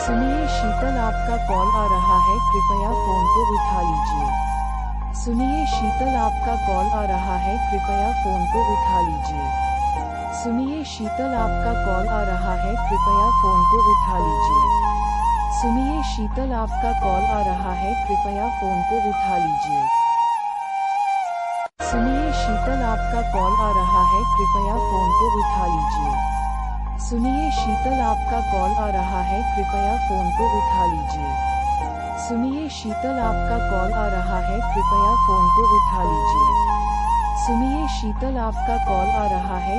सुनिए शीतल, आपका कॉल आ रहा है, कृपया फोन को उठा लीजिए। सुनिए शीतल, आपका कॉल आ रहा है, कृपया फोन को उठा लीजिए। सुनिए शीतल, आपका कॉल आ रहा है, कृपया फोन को उठा लीजिए। सुनिए शीतल, आपका कॉल आ रहा है, कृपया फोन को उठा लीजिए। सुनिए शीतल, आपका कॉल आ रहा है, कृपया फोन को उठा लीजिए। सुनिए शीतल, आपका कॉल आ रहा है, कृपया फोन को उठा लीजिए। सुनिए शीतल, आपका कॉल आ रहा है, कृपया फोन को उठा लीजिए। सुनिए शीतल, आपका कॉल आ रहा है।